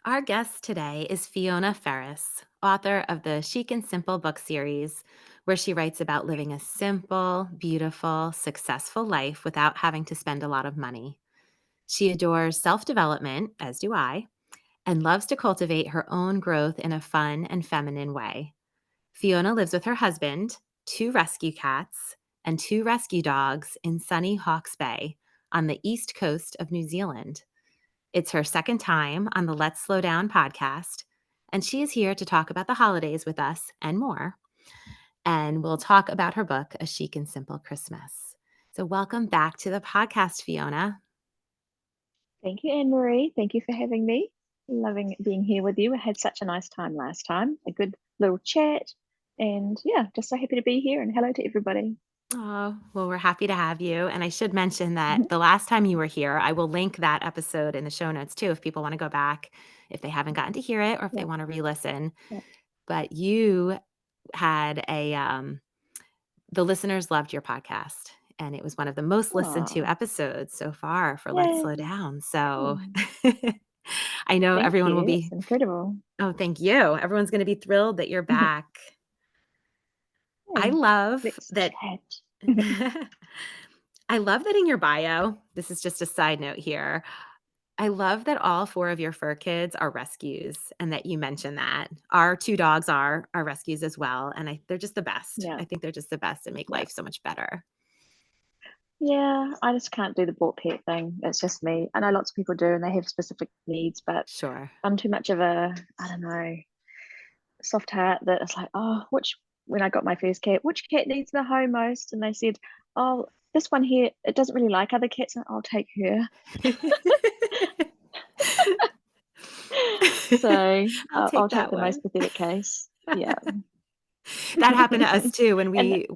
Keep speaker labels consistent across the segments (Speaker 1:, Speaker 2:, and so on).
Speaker 1: Our guest today is Fiona Ferris, author of the Chic and Simple book series, where she writes about living a simple, beautiful, successful life without having to spend a lot of money. She adores self development, as do I, and loves to cultivate her own growth in a fun and feminine way. Fiona lives with her husband, two rescue cats, and two rescue dogs in sunny Hawke's Bay on the east coast of New Zealand. It's her second time on the Let's Slow Down podcast, and she is here to talk about the holidays with us and more. And we'll talk about her book, A Chic and Simple Christmas. So, welcome back to the podcast, Fiona.
Speaker 2: Thank you, Annemarie. Thank you for having me. Loving being here with you. I had such a nice time last time, a good little chat. And yeah, just so happy to be here. And hello to everybody.
Speaker 1: Oh, well, we're happy to have you. And I should mention that the last time you were here, I will link that episode in the show notes too, if people want to go back, if they haven't gotten to hear it or if they
Speaker 2: Yeah,
Speaker 1: want to re listen.
Speaker 2: yeah.
Speaker 1: But you had the listeners loved your podcast, and it was one of the most listened to
Speaker 2: Oh,
Speaker 1: episodes so far for Let's Slow
Speaker 2: yay.
Speaker 1: Down. So
Speaker 2: Oh,
Speaker 1: I know
Speaker 2: thank
Speaker 1: everyone will
Speaker 2: you. That's
Speaker 1: be,
Speaker 2: incredible.
Speaker 1: oh, thank you. Everyone's going to be thrilled that you're back. I
Speaker 2: Hey,
Speaker 1: love
Speaker 2: let's
Speaker 1: that.
Speaker 2: chat.
Speaker 1: I love that in your bio, this is just a side note here. I love that all four of your fur kids are rescues and that you mentioned that. Our two dogs are rescues as well. And they're just the best.
Speaker 2: Yeah,
Speaker 1: I think they're just the best and make
Speaker 2: yeah.
Speaker 1: life so much better.
Speaker 2: Yeah, I just can't do the bought pet thing. It's just me. I know lots of people do and they have specific needs, but
Speaker 1: Sure.
Speaker 2: I'm too much of a, I don't know, soft heart that it's like, oh, when I got my first cat, which cat needs the home most? And they said, oh, this one here, it doesn't really like other cats, and I'll take her. So
Speaker 1: I'll
Speaker 2: I'll
Speaker 1: take
Speaker 2: take
Speaker 1: that
Speaker 2: the most
Speaker 1: one.
Speaker 2: pathetic case. Yeah.
Speaker 1: That happened to us too when
Speaker 2: And
Speaker 1: we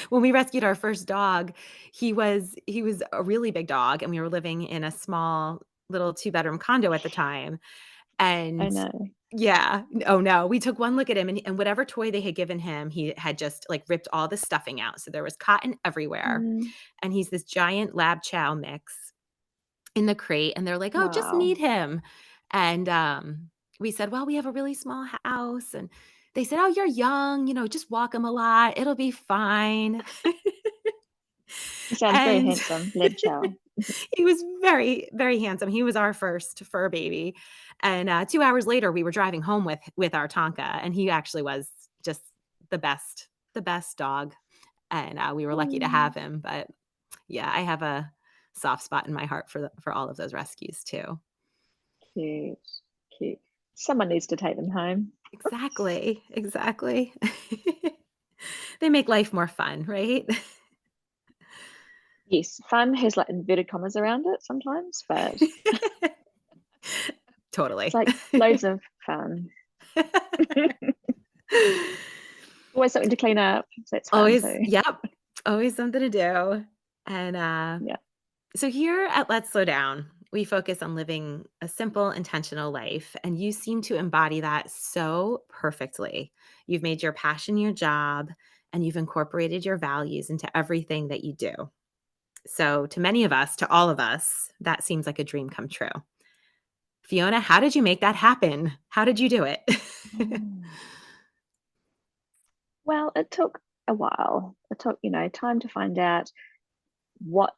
Speaker 1: when we rescued our first dog. He was a really big dog, and we were living in a small little two-bedroom condo at the time.
Speaker 2: I
Speaker 1: And
Speaker 2: know.
Speaker 1: yeah, oh no, we took one look at him, and whatever toy they had given him, he had just like ripped all the stuffing out. So there was cotton everywhere.
Speaker 2: Mm,
Speaker 1: And he's this giant lab chow mix in the crate, and they're like, "Oh, just
Speaker 2: wow.
Speaker 1: meet him." And, we said, "Well, we have a really small house," and they said, "Oh, you're young, just walk him a lot, it'll be fine."
Speaker 2: He sounds very
Speaker 1: And
Speaker 2: handsome, Leb Chow.
Speaker 1: he was very, very handsome. He was our first fur baby, and, 2 hours later, we were driving home with our Tonka, and he actually was just the best dog, and, we were lucky to have
Speaker 2: Mm,
Speaker 1: him, but yeah, I have a soft spot in my heart for all of those rescues too.
Speaker 2: cute, cute. Someone needs to take them home.
Speaker 1: Exactly, exactly. They make life more fun, right?
Speaker 2: Yes, fun has like inverted commas around it sometimes, but it's
Speaker 1: Totally.
Speaker 2: like loads of fun. Always something to clean up, so it's fun
Speaker 1: Always
Speaker 2: too.
Speaker 1: yep, always something to do, and,
Speaker 2: Yeah.
Speaker 1: so here at Let's Slow Down, we focus on living a simple, intentional life, and you seem to embody that so perfectly. You've made your passion your job, and you've incorporated your values into everything that you do. So to many of us, to all of us, that seems like a dream come true. Fiona, how did you make that happen? How did you do it?
Speaker 2: Mm. Well, it took a while. It took, time to find out what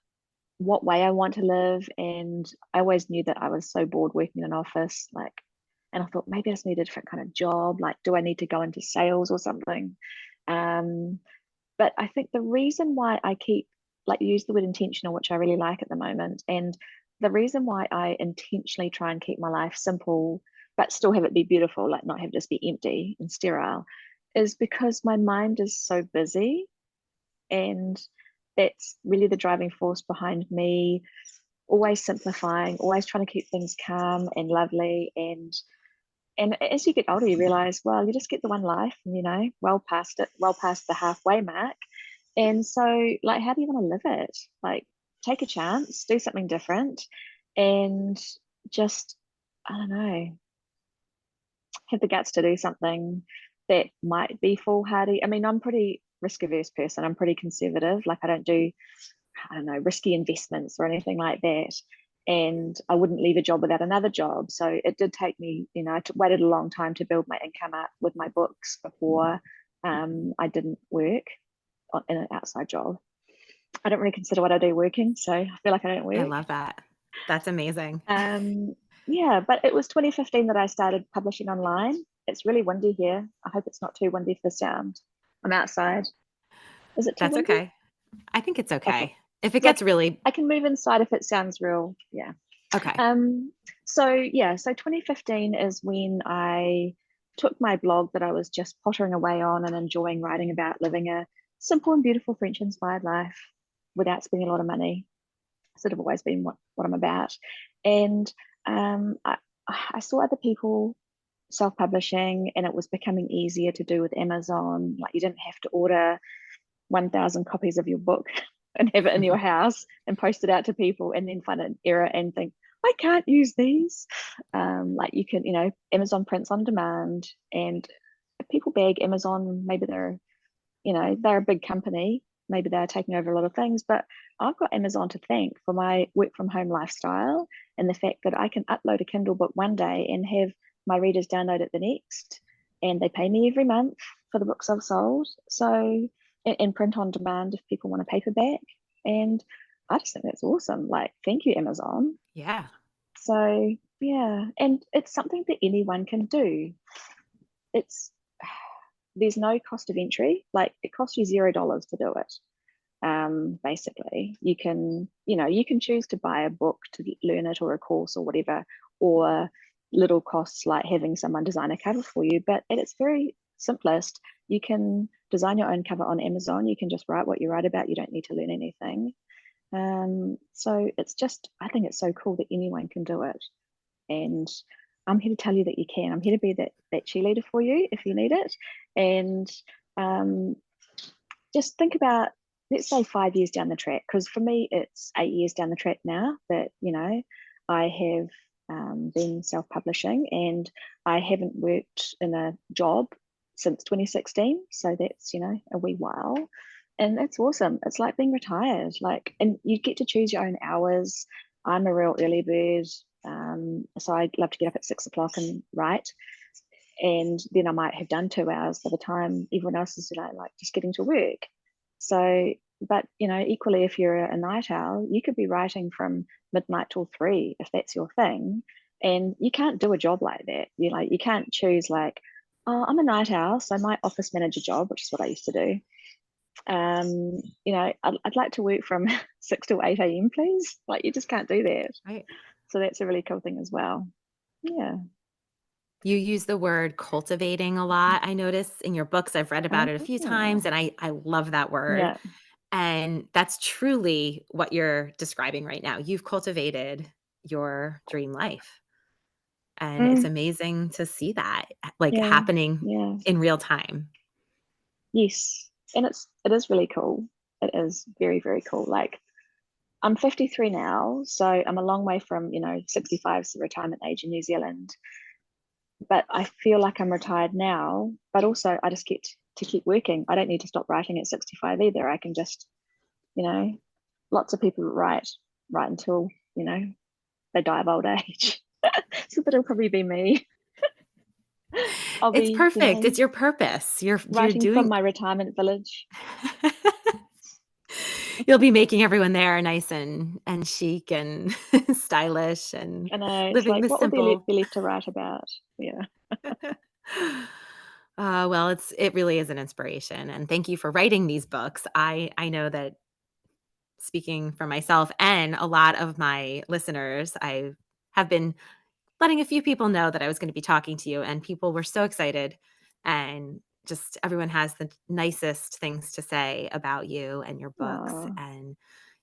Speaker 2: what way I want to live. And I always knew that I was so bored working in an office, and I thought maybe I just need a different kind of job. Like, do I need to go into sales or something? Um, but I think the reason why I keep like use the word intentional, which I really like at the moment, and the reason why I intentionally try and keep my life simple but still have it be beautiful, like not have it just be empty and sterile, is because my mind is so busy, and that's really the driving force behind me always simplifying, always trying to keep things calm and lovely. And as you get older, you realize, well, you just get the one life, and well past it, well past the halfway mark. And so, like, how do you want to live it? Like, take a chance, do something different, and just, I don't know, have the guts to do something that might be foolhardy. I mean, I'm pretty risk averse person. I'm pretty conservative. Like, I don't do, I don't know, risky investments or anything like that. and I wouldn't leave a job without another job. So it did take me, I waited a long time to build my income up with my books before I didn't work in an outside job. I don't really consider what I do working, so I feel like I don't
Speaker 1: I
Speaker 2: work.
Speaker 1: love that. That's amazing.
Speaker 2: Um, yeah, but it was 2015 that I started publishing online. It's really windy here. I hope it's not too windy for sound. I'm outside. Is it too
Speaker 1: That's
Speaker 2: windy?
Speaker 1: okay. I think it's
Speaker 2: Okay.
Speaker 1: okay. If it
Speaker 2: Because
Speaker 1: gets really
Speaker 2: I can move inside if it sounds real. Yeah.
Speaker 1: okay.
Speaker 2: Um, so 2015 is when I took my blog that I was just pottering away on and enjoying writing about living a simple and beautiful French inspired life without spending a lot of money. Sort of always been what I'm about. And I saw other people self-publishing and it was becoming easier to do with Amazon. Like you didn't have to order 1,000 copies of your book and have it in your house and post it out to people and then find an error and think, I can't use these. Like you can, Amazon prints on demand and people beg Amazon, maybe they're a big company, maybe they're taking over a lot of things, but I've got Amazon to thank for my work from home lifestyle and the fact that I can upload a Kindle book one day and have my readers download it the next. And they pay me every month for the books I've sold. So, and print on demand if people want a paperback. And I just think that's awesome. Like, thank you, Amazon.
Speaker 1: Yeah.
Speaker 2: So, yeah. And it's something that anyone can do. It's, there's no cost of entry. Like, it costs you $0 to do it. Basically you can choose to buy a book to learn it or a course or whatever, or little costs like having someone design a cover for you, but at its very simplest you can design your own cover on Amazon. You can just write what you write about. You don't need to learn anything. So it's just, I think it's so cool that anyone can do it, and I'm here to tell you that you can. I'm here to be that cheerleader for you if you need it. And um, just think about, let's say 5 years down the track, because for me it's 8 years down the track now that I have been self-publishing, and I haven't worked in a job since 2016, so that's a wee while, and that's awesome. It's like being retired, like, and you get to choose your own hours. I'm a real early bird, so I love to get up at 6 o'clock and write, and then I might have done 2 hours by the time everyone else is like just getting to work. So, but equally, if you're a night owl, you could be writing from midnight till 3 if that's your thing, and you can't do a job like that. You can't choose like, oh, I'm a night owl, so my office manager job, which is what I used to do. I'd like to work from 6 to 8 a.m., please. Like you just can't do that.
Speaker 1: Right.
Speaker 2: So that's a really cool thing as well. Yeah.
Speaker 1: You use the word cultivating a lot. I notice in your books, I've read about it a few times,
Speaker 2: Oh,
Speaker 1: and I love that word.
Speaker 2: yeah.
Speaker 1: And that's truly what you're describing right now. You've cultivated your dream life. And it's
Speaker 2: Mm,
Speaker 1: amazing to see that like
Speaker 2: yeah.
Speaker 1: happening
Speaker 2: Yeah.
Speaker 1: in real time.
Speaker 2: Yes. And it is really cool. It is very, very cool. Like I'm 53 now, so I'm a long way from, 65 is the retirement age in New Zealand. But I feel like I'm retired now, but also I just get to keep working. I don't need to stop writing at 65 either. I can just, you know, lots of people write until, they die of old age. So that'll probably be me. I'll
Speaker 1: It's
Speaker 2: be,
Speaker 1: perfect. It's your purpose. You're
Speaker 2: writing from
Speaker 1: doing
Speaker 2: my retirement village.
Speaker 1: you'll be making everyone there nice and chic and stylish and
Speaker 2: And it's
Speaker 1: living
Speaker 2: like,
Speaker 1: the
Speaker 2: what would there
Speaker 1: simple.
Speaker 2: be left to write about? Yeah.
Speaker 1: Well, it really is an inspiration, and thank you for writing these books. I know that speaking for myself and a lot of my listeners, I have been letting a few people know that I was gonna be talking to you, and people were so excited, and just everyone has the nicest things to say about you and your books,
Speaker 2: Oh,
Speaker 1: and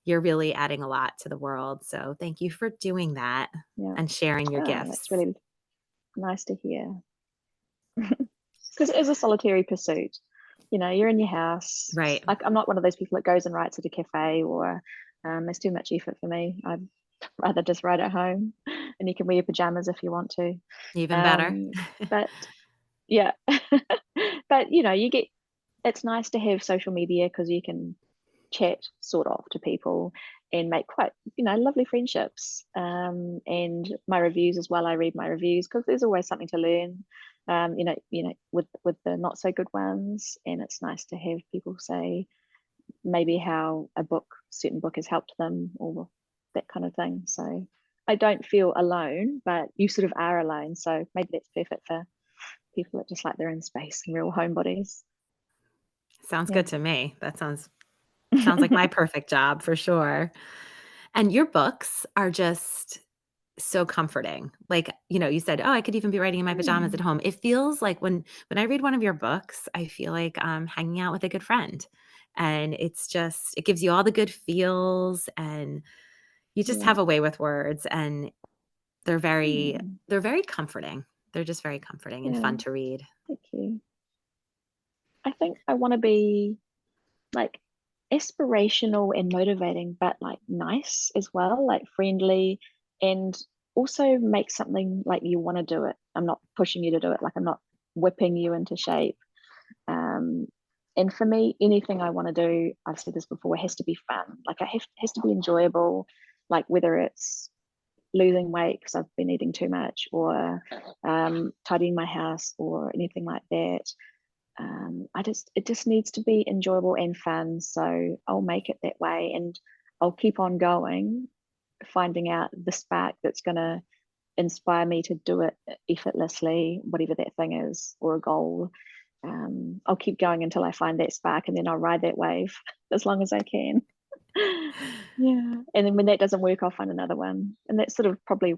Speaker 1: you're really adding a lot to the world, so thank you for doing that
Speaker 2: yeah.
Speaker 1: and sharing your
Speaker 2: Oh, that's
Speaker 1: gifts.
Speaker 2: really nice to hear. Because it is a solitary pursuit. You're in your house.
Speaker 1: Right.
Speaker 2: Like, I'm not one of those people that goes and writes at a cafe, or it's too much effort for me. I'd rather just write at home, and you can wear your pajamas if you want to.
Speaker 1: Even better.
Speaker 2: Um, but yeah, but you get, it's nice to have social media because you can chat sort of to people, and make quite, lovely friendships. And my reviews as well. I read my reviews because there's always something to learn. With the not so good ones, and it's nice to have people say maybe how certain book has helped them, or that kind of thing. So I don't feel alone, but you sort of are alone. So maybe that's perfect for people that just like their own space and real homebodies.
Speaker 1: Sounds
Speaker 2: Yeah.
Speaker 1: good to me. That sounds like my perfect job for sure. And your books are just so comforting. Like, you said, "Oh, I could even be writing in my pajamas at
Speaker 2: Mm,
Speaker 1: home." It feels like when I read one of your books, I feel like I'm hanging out with a good friend. And it gives you all the good feels, and you just
Speaker 2: yeah.
Speaker 1: have a way with words, and they're very
Speaker 2: Mm,
Speaker 1: they're very comforting. They're just very comforting and
Speaker 2: yeah.
Speaker 1: fun to read.
Speaker 2: Thank you. I think I want to be like aspirational and motivating, but like nice as well, like friendly, and also make something like you want to do it. I'm not pushing you to do it, like I'm not whipping you into shape. Um, and for me, anything I want to do, I've said this before, it has to be fun. Like has to be enjoyable, like whether it's losing weight because I've been eating too much, or tidying my house, or anything like that. It just needs to be enjoyable and fun. So I'll make it that way, and I'll keep on going, finding out the spark that's going to inspire me to do it effortlessly, whatever that thing is, or a goal. I'll keep going until I find that spark, and then I'll ride that wave as long as I can. Yeah. And then when that doesn't work, I'll find another one. And that's sort of probably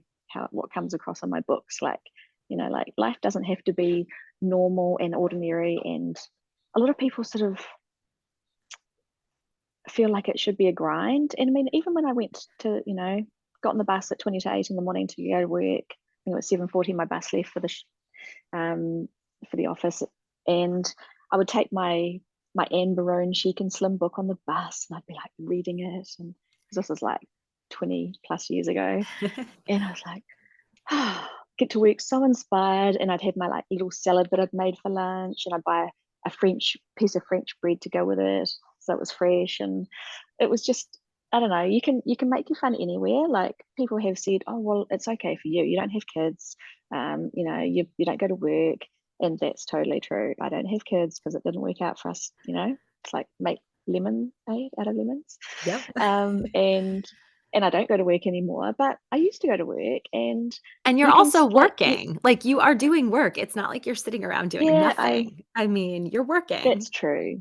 Speaker 2: what comes across in my books. Like, like life doesn't have to be normal and ordinary. And a lot of people sort of feel like it should be a grind. And I mean, even when I went to, got on the bus at 20 to 8 in the morning to go to work, I think it was 7:40, my bus left um, for the office. And I would take my Anne Barone Chic and Slim book on the bus, and I'd be like reading it. And because this was like 20 plus years ago. And I was like, oh, get to work so inspired. And I'd have my like little salad that I'd made for lunch, and I'd buy a French piece of French bread to go with it. So it was fresh. And it was just, I don't know, you can make your fun anywhere. Like people have said, oh well, it's okay for you. You don't have kids. You don't go to work. And that's totally true. I don't have kids because it didn't work out for us, It's like make lemonade out of lemons.
Speaker 1: Yep.
Speaker 2: And I don't go to work anymore, but I used to go to work, and
Speaker 1: And you're
Speaker 2: you can
Speaker 1: also
Speaker 2: like you,
Speaker 1: working. Like, you are doing work. It's not like you're sitting around doing
Speaker 2: yeah, I
Speaker 1: nothing. I mean, you're
Speaker 2: that's
Speaker 1: working.
Speaker 2: true.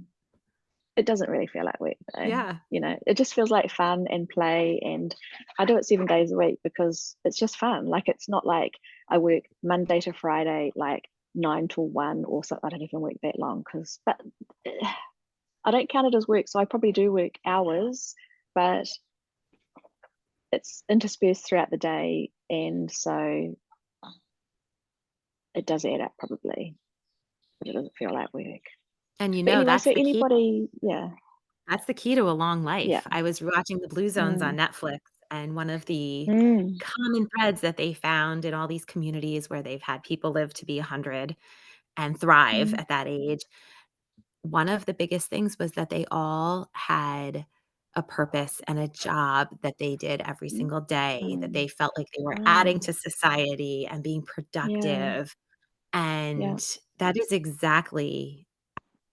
Speaker 2: It doesn't really feel like work though.
Speaker 1: Yeah.
Speaker 2: It just feels like fun and play, and I do it 7 days a week because it's just fun. Like it's not like I work Monday to Friday, like 9 to 1 or something. I don't even work that long but I don't count it as work, so I probably do work hours, but it's interspersed throughout the day, and so it does add up probably, but it doesn't feel like work.
Speaker 1: And
Speaker 2: But anyway,
Speaker 1: that's
Speaker 2: so
Speaker 1: the key.
Speaker 2: anybody, yeah,
Speaker 1: That's the key to a long
Speaker 2: yeah,
Speaker 1: life. I was watching The Blue Zones on
Speaker 2: mm,
Speaker 1: Netflix, and one of the
Speaker 2: mm,
Speaker 1: common threads that they found in all these communities where they've had people live to be 100 and thrive
Speaker 2: mm,
Speaker 1: at that age, one of the biggest things was that they all had a purpose and a job that they did every
Speaker 2: mm,
Speaker 1: single day, that
Speaker 2: mm.
Speaker 1: they felt like they were adding
Speaker 2: Wow,
Speaker 1: to society and being
Speaker 2: yeah,
Speaker 1: productive,
Speaker 2: yeah,
Speaker 1: and that is exactly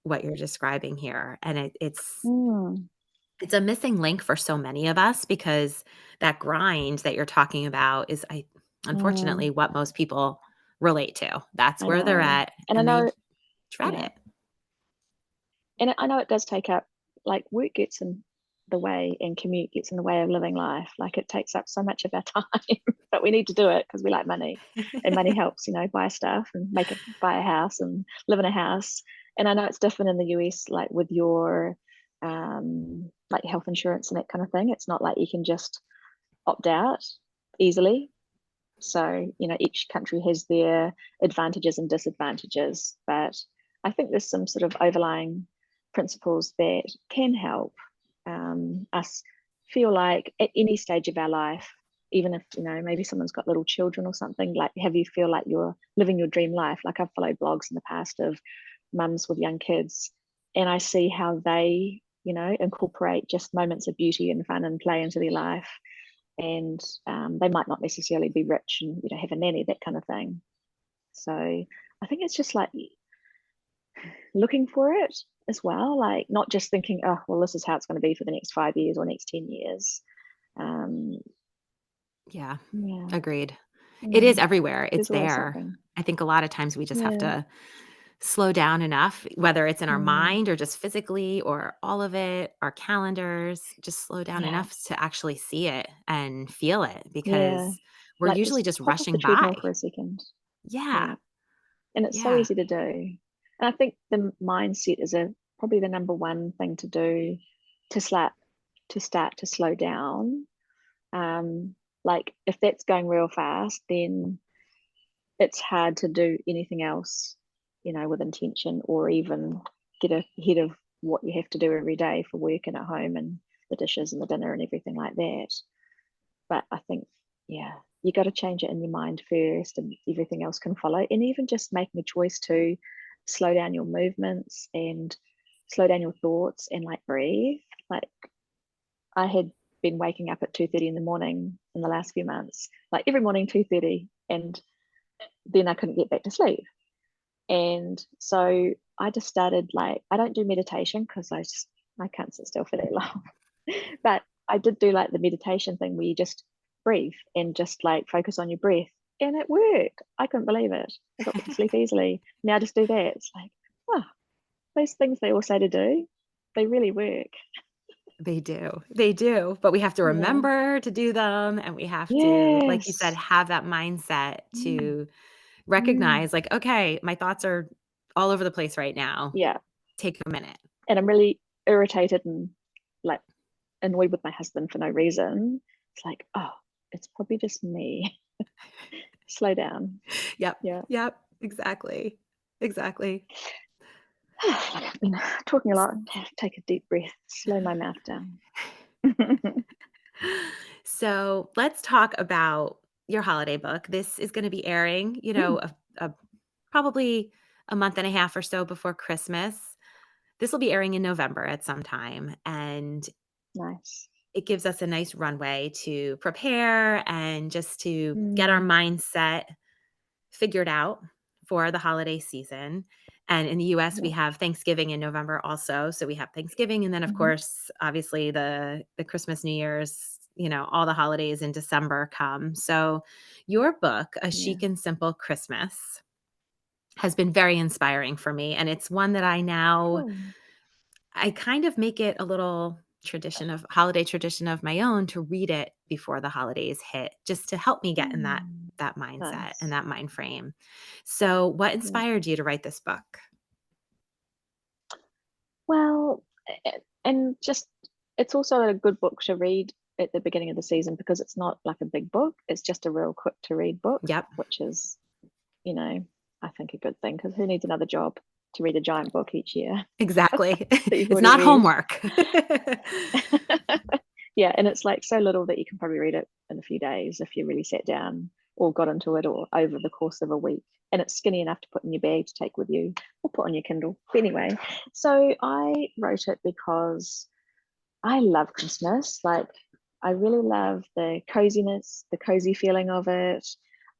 Speaker 1: what you're describing here, and
Speaker 2: mm,
Speaker 1: it's a missing link for so many of us because that grind that you're talking about is
Speaker 2: mm.
Speaker 1: unfortunately what most people relate to. That's
Speaker 2: I
Speaker 1: where they're
Speaker 2: know,
Speaker 1: at,
Speaker 2: and I
Speaker 1: and they
Speaker 2: know,
Speaker 1: dread
Speaker 2: yeah,
Speaker 1: it.
Speaker 2: and I know it does take up, like work gets in the way, and commute gets in the way of living life. Like it takes up so much of our time, but we need to do it because we like money, and money helps, buy stuff and buy a house and live in a house. And I know it's different in the US, like with your like health insurance and that kind of thing. It's not like you can just opt out easily. So, each country has their advantages and disadvantages, but I think there's some sort of overlying principles that can help us feel like at any stage of our life, even if, maybe someone's got little children or something, like have you feel like you're living your dream life. Like I've followed blogs in the past of mums with young kids, and I see how they incorporate just moments of beauty and fun and play into their life. And they might not necessarily be rich and have a nanny, that kind of thing. So I think it's just like looking for it as well, like not just thinking, oh, well, this is how it's going to be for the next 5 years or next 10 years. um
Speaker 1: Yeah,
Speaker 2: yeah.
Speaker 1: agreed. It is
Speaker 2: Mm.
Speaker 1: everywhere. It's
Speaker 2: There's always
Speaker 1: there.
Speaker 2: something.
Speaker 1: I think a lot of times we just have
Speaker 2: Yeah.
Speaker 1: to slow down enough, whether it's in our
Speaker 2: Mm.
Speaker 1: mind or just physically or all of it, our calendars, just slow down
Speaker 2: Yeah.
Speaker 1: enough to actually see it and feel it
Speaker 2: Yeah.
Speaker 1: because we're
Speaker 2: Like
Speaker 1: usually
Speaker 2: just
Speaker 1: just
Speaker 2: hop off the
Speaker 1: rushing by.
Speaker 2: treadmill for a second.
Speaker 1: Yeah.
Speaker 2: Yeah. And it's so
Speaker 1: Yeah.
Speaker 2: easy to do. And I think the mindset is a probably the number one thing to do to start to slow down. Like if that's going real fast, then it's hard to do anything else, with intention, or even get ahead of what you have to do every day for work and at home and the dishes and the dinner and everything like that. But I think, yeah, you got to change it in your mind first, and everything else can follow. And even just making a choice to slow down your movements and slow down your thoughts and like breathe. Like I had been waking up at 2:30 in the morning in the last few months, like every morning 2:30, and then I couldn't get back to sleep. And so I just started, like, I don't do meditation because I can't sit still for that long. But I did do like the meditation thing where you just breathe and just like focus on your breath. And it worked. I couldn't believe it. I got back to sleep easily. Now just do that. It's like, oh, those things they all say to do, they really work.
Speaker 1: They do. They do. But we have to
Speaker 2: Yeah.
Speaker 1: remember to do them and we have to, like you said,
Speaker 2: Yes.
Speaker 1: have that mindset
Speaker 2: Mm.
Speaker 1: to
Speaker 2: Mm.
Speaker 1: recognize, like, okay, my thoughts are all over the place right now.
Speaker 2: Yeah.
Speaker 1: Take a minute.
Speaker 2: And I'm really irritated and like annoyed with my husband for no reason. It's like, oh, it's probably just me. Slow down.
Speaker 1: Yep.
Speaker 2: Yeah.
Speaker 1: Yep. Exactly. Exactly.
Speaker 2: I've been talking a lot. Take a deep breath, slow my mouth down.
Speaker 1: So let's talk about your holiday book. This is going to be airing,
Speaker 2: Mm,
Speaker 1: probably a month and a half or so before Christmas. This will be airing in November at some time. And
Speaker 2: nice.
Speaker 1: it gives us a nice runway to prepare and just to get our
Speaker 2: Mm,
Speaker 1: mindset figured out for the holiday season. And in the US, we
Speaker 2: yeah.
Speaker 1: have Thanksgiving in November also. So we have Thanksgiving and then of
Speaker 2: Hmm.
Speaker 1: course, obviously the Christmas, New Year's, all the holidays in December come. So your book, A
Speaker 2: Yeah.
Speaker 1: Chic and Simple Christmas, has been very inspiring for me and it's one that
Speaker 2: Oh,
Speaker 1: I kind of make it a little holiday tradition of my own to read it before the holidays hit, just to help me get in that mindset and
Speaker 2: nice.
Speaker 1: that mind frame. So, what
Speaker 2: Yeah.
Speaker 1: inspired you to write this book?
Speaker 2: Well, and just it's also a good book to read at the beginning of the season because it's not like a big book. It's just a real quick to read book,
Speaker 1: Yep,
Speaker 2: which is, you know, I think a good thing because who needs another job to read a giant book each year
Speaker 1: exactly.
Speaker 2: that you've
Speaker 1: It's
Speaker 2: already
Speaker 1: not
Speaker 2: read?
Speaker 1: homework.
Speaker 2: Yeah, and it's like so little that you can probably read it in a few days if you really sat down or got into it or over the course of a week. And it's skinny enough to put in your bag to take with you or put on your Kindle. But anyway, so I wrote it because I love Christmas. Like, I really love the coziness, the cozy feeling of it.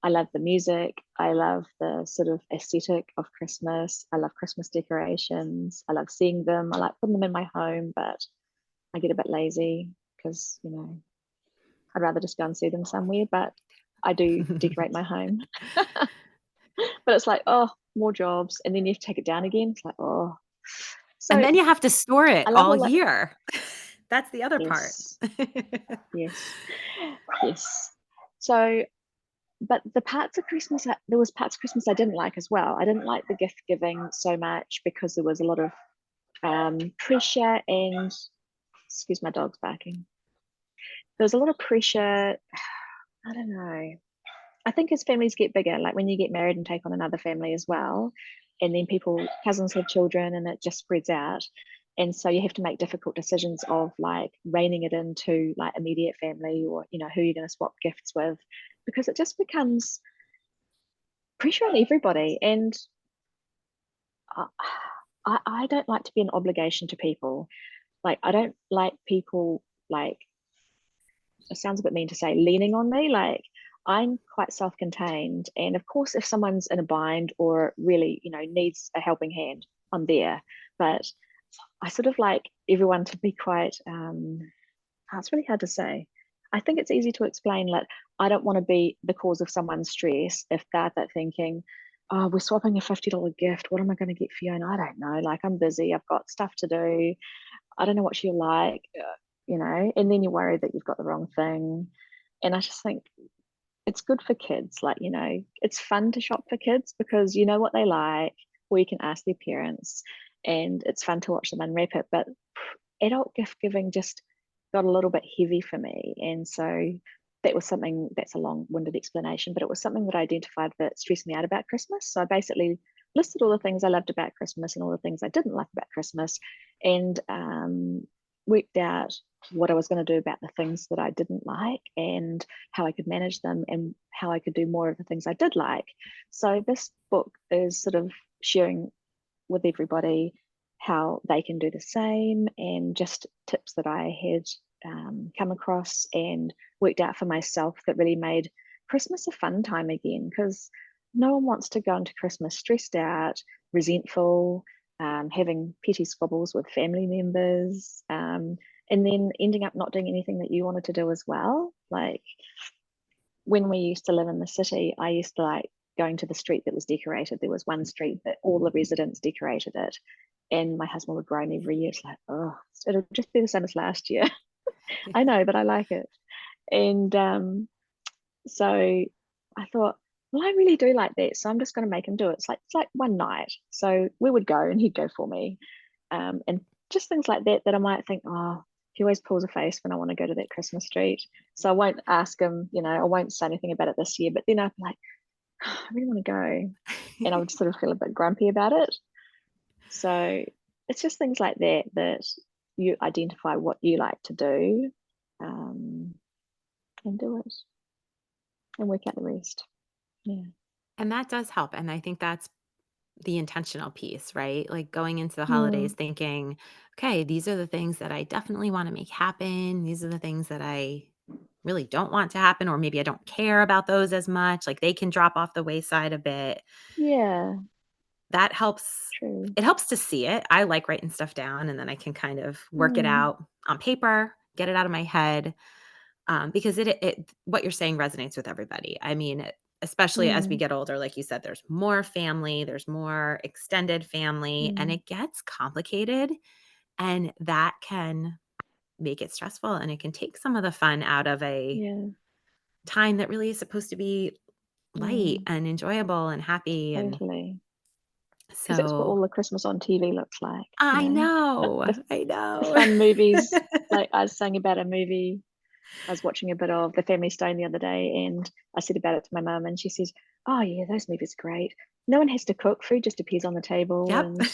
Speaker 2: I love the music. I love the sort of aesthetic of Christmas. I love Christmas decorations. I love seeing them. I like putting them in my home, but I get a bit lazy because, I'd rather just go and see them somewhere, but I do decorate my home. But it's like, oh, more jobs. And then you have to take it down again. It's like, oh.
Speaker 1: And
Speaker 2: So
Speaker 1: then you have to store it
Speaker 2: I love
Speaker 1: all
Speaker 2: all that.
Speaker 1: year. That's the other part.
Speaker 2: Yes, yes, yes. So, but there was parts of Christmas I didn't like as well. I didn't like the gift giving so much because there was a lot of pressure and, excuse my dog's barking. There was a lot of pressure. I don't know. I think as families get bigger, like when you get married and take on another family as well, and then cousins have children and it just spreads out. And so you have to make difficult decisions of like reining it into like immediate family or, who you're going to swap gifts with, because it just becomes pressure on everybody. And I, I don't like to be an obligation to people. Like, I don't like people, like, it sounds a bit mean to say, leaning on me. Like, I'm quite self-contained, and of course, if someone's in a bind or really, needs a helping hand, I'm there. But I sort of like everyone to be quite, it's really hard to say. I think it's easy to explain. Like, I don't want to be the cause of someone's stress if they're thinking, oh, we're swapping a $50 gift. What am I going to get Fiona? I don't know. Like, I'm busy. I've got stuff to do. I don't know what she'll like, and then you're worried that you've got the wrong thing. And I just think it's good for kids. Like, it's fun to shop for kids because you know what they like, or you can ask their parents, and it's fun to watch them unwrap it. But adult gift giving just got a little bit heavy for me. And so that was something that's a long winded explanation, but it was something that I identified that stressed me out about Christmas. So I basically listed all the things I loved about Christmas and all the things I didn't like about Christmas, and worked out what I was going to do about the things that I didn't like and how I could manage them and how I could do more of the things I did like. So this book is sort of sharing with everybody how they can do the same and just tips that I had come across and worked out for myself that really made Christmas a fun time again, because no one wants to go into Christmas stressed out, resentful, having petty squabbles with family members, and then ending up not doing anything that you wanted to do as well. Like, when we used to live in the city, I used to like going to the street that was decorated. There was one street that all the residents decorated it, and my husband would groan every year. It's like, oh, it'll just be the same as last year. I know, but I like it. And so I thought, well, I really do like that, so I'm just going to make him do it. It's like one night. So we would go, and he'd go for me, and just things like that that I might think, oh, he always pulls a face when I want to go to that Christmas street. So I won't ask him, I won't say anything about it this year. But then I'd be like, oh, I really want to go, and I would sort of feel a bit grumpy about it. So it's just things like that that you identify what you like to do, um, and do it and work out the rest. Yeah.
Speaker 1: And that does help, and I think that's the intentional piece, right? Like, going into the holidays
Speaker 2: Mm,
Speaker 1: thinking, "Okay, these are the things that I definitely wanna make happen. These are the things that I really don't want to happen, or maybe I don't care about those as much." Like, they can drop off the wayside a bit.
Speaker 2: yeah,
Speaker 1: That helps.
Speaker 2: true.
Speaker 1: It helps to see it. I like writing stuff down, and then I can kind of work it
Speaker 2: Mm,
Speaker 1: out on paper, get it out of my head, because it what you're saying resonates with everybody. I mean, especially as we
Speaker 2: mm,
Speaker 1: get older, like you said, there's more family, there's more extended family, and
Speaker 2: mm,
Speaker 1: it gets complicated, and that can make it stressful, and it can take some of the fun out of a
Speaker 2: yeah.
Speaker 1: time that really is supposed to be light
Speaker 2: Mm,
Speaker 1: and enjoyable and happy, and
Speaker 2: totally. Because that's what
Speaker 1: so
Speaker 2: all the Christmas on TV looks like,
Speaker 1: I
Speaker 2: The
Speaker 1: know, I
Speaker 2: the
Speaker 1: know.
Speaker 2: fun movies. Like, I was saying about a movie I was watching a bit of, The Family Stone, the other day, and I said about it to my mum, and she says, "Oh yeah, those movies are great. No one has to cook. Food just appears on the table,
Speaker 1: Yep.
Speaker 2: and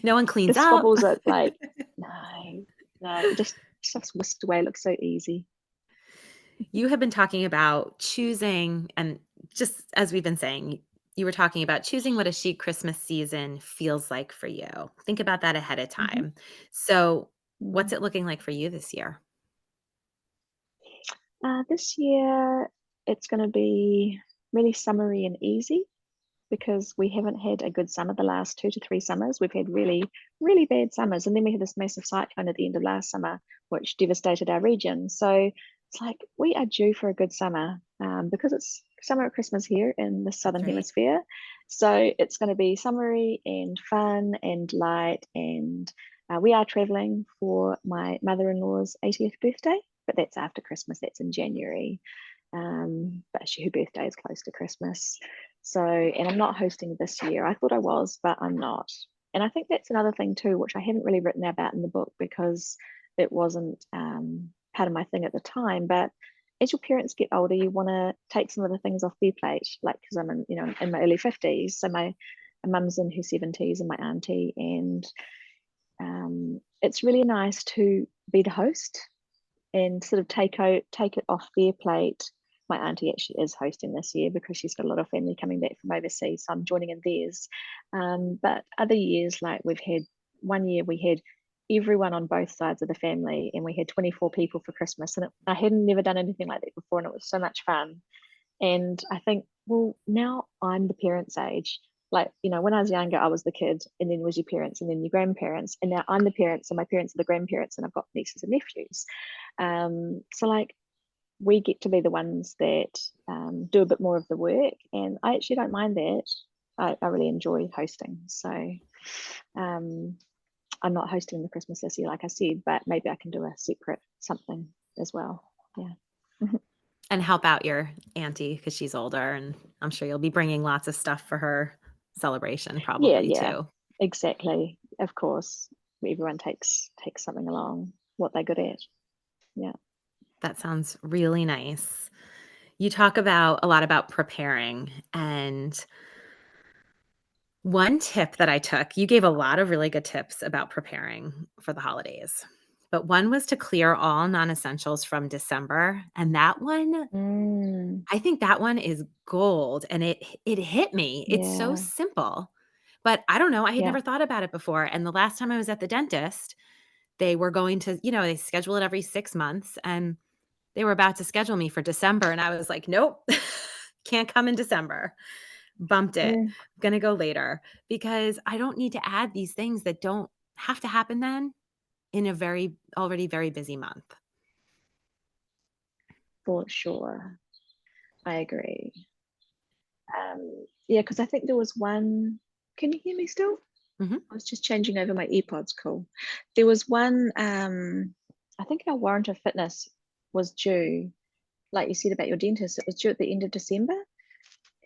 Speaker 1: No one
Speaker 2: the
Speaker 1: cleans up.
Speaker 2: squabbles are like, no, no, it just stuff's whisked away. It looks so easy."
Speaker 1: You have been talking about choosing, and just as we've been saying, you were talking about choosing what a chic Christmas season feels like for you. Think about that ahead of
Speaker 2: Hmm.
Speaker 1: time. So, what's
Speaker 2: Mm.
Speaker 1: it looking like for you this year?
Speaker 2: This year, it's going to be really summery and easy, because we haven't had a good summer the last 2 to 3 summers. We've had really, really bad summers. And then we had this massive cyclone at the end of last summer, which devastated our region. So it's like we are due for a good summer, because it's summer at Christmas here in the
Speaker 1: That's
Speaker 2: Southern
Speaker 1: right.
Speaker 2: Hemisphere. So it's going to be summery and fun and light. And we are traveling for my mother in law's 80th birthday, but that's after Christmas, that's in January. But her birthday is close to Christmas. So, and I'm not hosting this year. I thought I was, but I'm not. And I think that's another thing too, which I haven't really written about in the book because it wasn't part of my thing at the time. But as your parents get older, you want to take some of the things off their plate, like, because I'm in my early 50s. So my mum's in her 70s and my auntie, and it's really nice to be the host and sort of take it off their plate. My auntie actually is hosting this year because she's got a lot of family coming back from overseas, so I'm joining in theirs. But other years, like, we've had one year we had everyone on both sides of the family, and we had 24 people for Christmas. And I hadn't never done anything like that before, and it was so much fun. And I think, well, now I'm the parents' age. Like, when I was younger, I was the kid, and then was your parents, and then your grandparents. And now I'm the parents, and my parents are the grandparents, and I've got nieces and nephews. So, like, we get to be the ones that do a bit more of the work. And I actually don't mind that. I really enjoy hosting. So, um, I'm not hosting the Christmas this year, like I said, but maybe I can do a separate something as well. Yeah.
Speaker 1: And help out your auntie because she's older, and I'm sure you'll be bringing lots of stuff for her celebration
Speaker 2: Yeah,
Speaker 1: probably
Speaker 2: yeah,
Speaker 1: too.
Speaker 2: exactly. Of course, everyone takes something along what they're good at. Yeah.
Speaker 1: That sounds really nice. You talk about a lot about preparing, and one tip that I took, you gave a lot of really good tips about preparing for the holidays, but one was to clear all non-essentials from December, and that one,
Speaker 2: Mm,
Speaker 1: I think that one is gold, and it hit me. It's so
Speaker 2: yeah.
Speaker 1: simple, but I don't know, I had
Speaker 2: Yeah.
Speaker 1: never thought about it before, and the last time I was at the dentist, they were going to, they schedule it every 6 months, and they were about to schedule me for December, and I was like, "Nope, can't come in December." Bumped it.
Speaker 2: Mm,
Speaker 1: Gonna go later because I don't need to add these things that don't have to happen then in a very already very busy month.
Speaker 2: for sure. I agree. Yeah, because I think there was one. Can you hear me still?
Speaker 1: Mhm.
Speaker 2: I was just changing over my earpods. Cool. There was one. I think our warrant of fitness was due, like you said about your dentist. It was due at the end of December,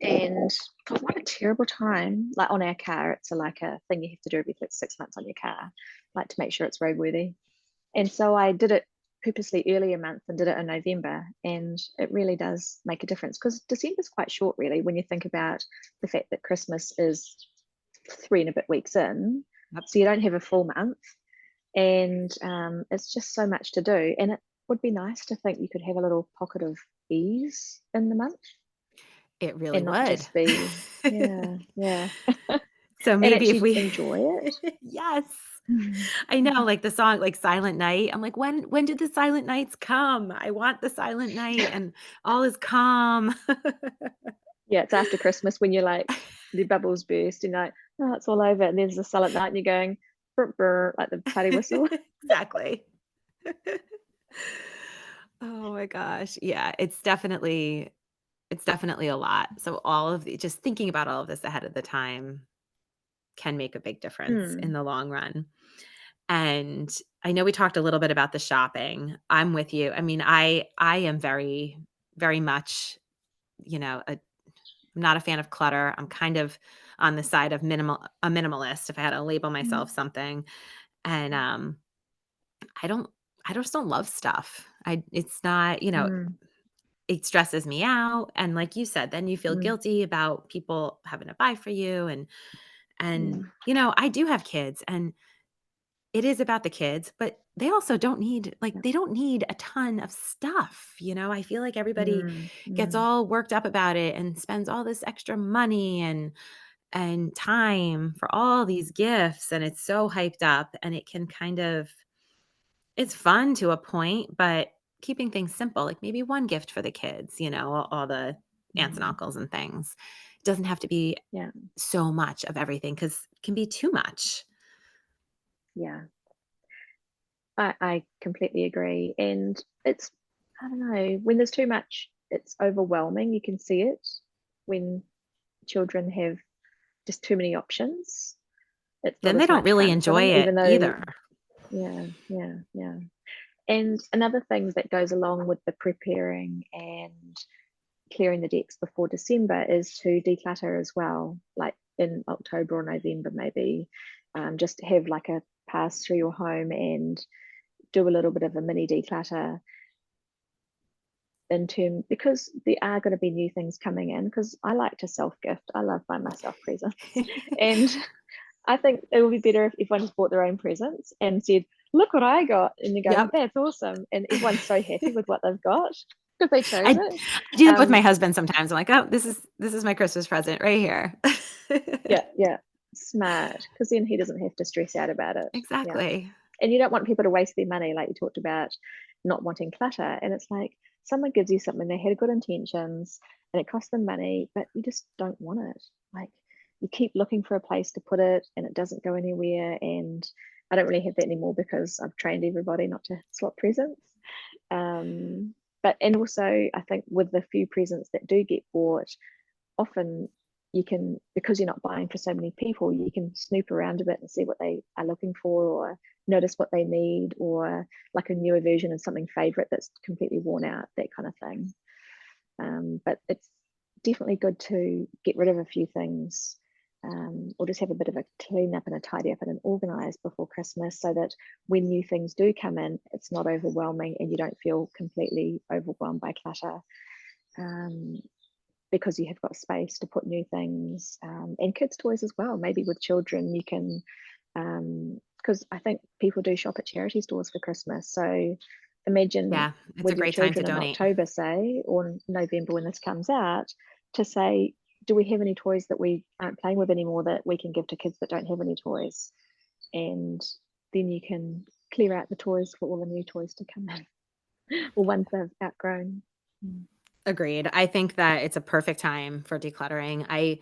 Speaker 2: and God, what a terrible time! Like on our car, it's like a thing you have to do every 6 months on your car, like to make sure it's roadworthy. And so I did it purposely earlier month and did it in November. And it really does make a difference because December's quite short, really, when you think about the fact that Christmas is 3 and a bit weeks in.
Speaker 1: Yep.
Speaker 2: So you don't have a full month. And it's just so much to do. And it would be nice to think you could have a little pocket of ease in the month
Speaker 1: It really
Speaker 2: and not
Speaker 1: would.
Speaker 2: just be, yeah, yeah,
Speaker 1: So
Speaker 2: and
Speaker 1: maybe if
Speaker 2: actually
Speaker 1: we
Speaker 2: enjoy it.
Speaker 1: Yes. I know, like the song, like Silent Night. I'm like, "When did the silent nights come? I want the silent night and all is calm."
Speaker 2: Yeah, it's after Christmas when you're like the bubbles burst and you're like, oh, it's all over. And there's a silent night and you're going brr, brr, like the party whistle.
Speaker 1: Exactly. Oh my gosh. Yeah, it's definitely a lot. So all of the just thinking about all of this ahead of the time can make a big difference in
Speaker 2: Mm,
Speaker 1: the long run. And I know we talked a little bit about the shopping. I'm with you. I mean, I am very very much, I'm not a fan of clutter. I'm kind of on the side of minimalist if I had to label
Speaker 2: mm,
Speaker 1: myself something. And I don't I just don't love stuff. I it's not,
Speaker 2: mm,
Speaker 1: it stresses me out, and like you said, then you feel
Speaker 2: mm,
Speaker 1: guilty about people having to buy for you, and
Speaker 2: mm,
Speaker 1: I do have kids, and it is about the kids, but they also don't need
Speaker 2: yeah,
Speaker 1: they don't need a ton of stuff, I feel like everybody
Speaker 2: mm,
Speaker 1: gets
Speaker 2: mm,
Speaker 1: all worked up about it and spends all this extra money and time for all these gifts, and it's so hyped up, and it can kind of it's fun to a point, but keeping things simple, like maybe one gift for the kids, all the aunts and
Speaker 2: mm,
Speaker 1: uncles and things. It doesn't have to be
Speaker 2: yeah,
Speaker 1: so much of everything because it can be too much.
Speaker 2: yeah. I completely agree. And it's, I don't know, when there's too much, it's overwhelming. You can see it when children have just too many options. It's not
Speaker 1: Then they
Speaker 2: as
Speaker 1: don't
Speaker 2: much
Speaker 1: really
Speaker 2: fun for
Speaker 1: enjoy
Speaker 2: them,
Speaker 1: it
Speaker 2: even though,
Speaker 1: either.
Speaker 2: yeah, yeah, yeah. And another thing that goes along with the preparing and clearing the decks before December is to declutter as well, like in October or November, maybe. Just have like a pass through your home and do a little bit of a mini declutter in term because there are going to be new things coming in because I like to self gift. I love buying myself presents. And I think it would be better if everyone just bought their own presents and said, look what I got. And you're going,
Speaker 1: Yep.
Speaker 2: that's awesome. And everyone's so happy with what they've got because they chose
Speaker 1: I
Speaker 2: it.
Speaker 1: I do that with my
Speaker 2: Um,
Speaker 1: husband sometimes. I'm like, "Oh, this is my Christmas present right here."
Speaker 2: yeah, yeah, smart. Because then he doesn't have to stress out about it. Yeah.
Speaker 1: Exactly.
Speaker 2: And you don't want people to waste their money, like you talked about not wanting clutter. And it's like someone gives you something, they had good intentions and it costs them money, but you just don't want it. Like you keep looking for a place to put it and it doesn't go anywhere. And I don't really have that anymore because I've trained everybody not to swap presents. Um, but and also I think with the few presents that do get bought, often you can, because you're not buying for so many people, you can snoop around a bit and see what they are looking for or notice what they need, or like a newer version of something favorite that's completely worn out, that kind of thing. But it's definitely good to get rid of a few things, or just have a bit of a clean up and a tidy up and an organize before Christmas, so that when new things do come in, it's not overwhelming and you don't feel completely overwhelmed by clutter. Um, because you have got space to put new things, and kids' toys as well. Maybe with children, you can, because I think people do shop at charity stores for Christmas. So imagine
Speaker 1: Yeah, it's a
Speaker 2: with your
Speaker 1: great time to
Speaker 2: children in
Speaker 1: donate.
Speaker 2: October, say, or November when this comes out, to say, do we have any toys that we aren't playing with anymore that we can give to kids that don't have any toys? And then you can clear out the toys for all the new toys to come in, or ones they've outgrown. Mm.
Speaker 1: Agreed. I think that it's a perfect time for decluttering. I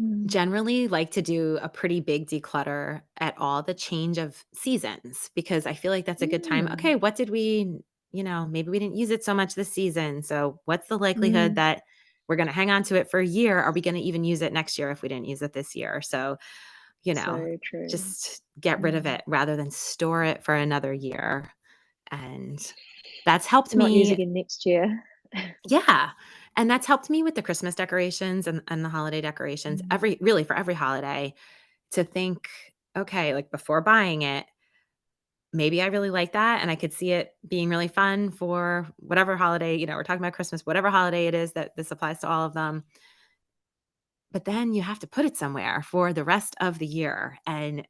Speaker 2: Mm.
Speaker 1: generally like to do a pretty big declutter at all the change of seasons because I feel like that's a good time.
Speaker 2: Mm.
Speaker 1: Okay, what did we, maybe we didn't use it so much this season. So, what's the likelihood
Speaker 2: Mm.
Speaker 1: that we're going to hang on to it for a year? Are we going to even use it next year if we didn't use it this year? So, you know,
Speaker 2: So true.
Speaker 1: just get rid of
Speaker 2: Mm.
Speaker 1: it rather than store it for another year. And that's helped
Speaker 2: To not use
Speaker 1: me.
Speaker 2: again next year.
Speaker 1: Yeah. And that's helped me with the Christmas decorations and the holiday decorations,
Speaker 2: Mm.
Speaker 1: for every holiday to think, okay, like before buying it, maybe I really like that and I could see it being really fun for whatever holiday, we're talking about Christmas, whatever holiday it is that this applies to all of them. But then you have to put it somewhere for the rest of the year. And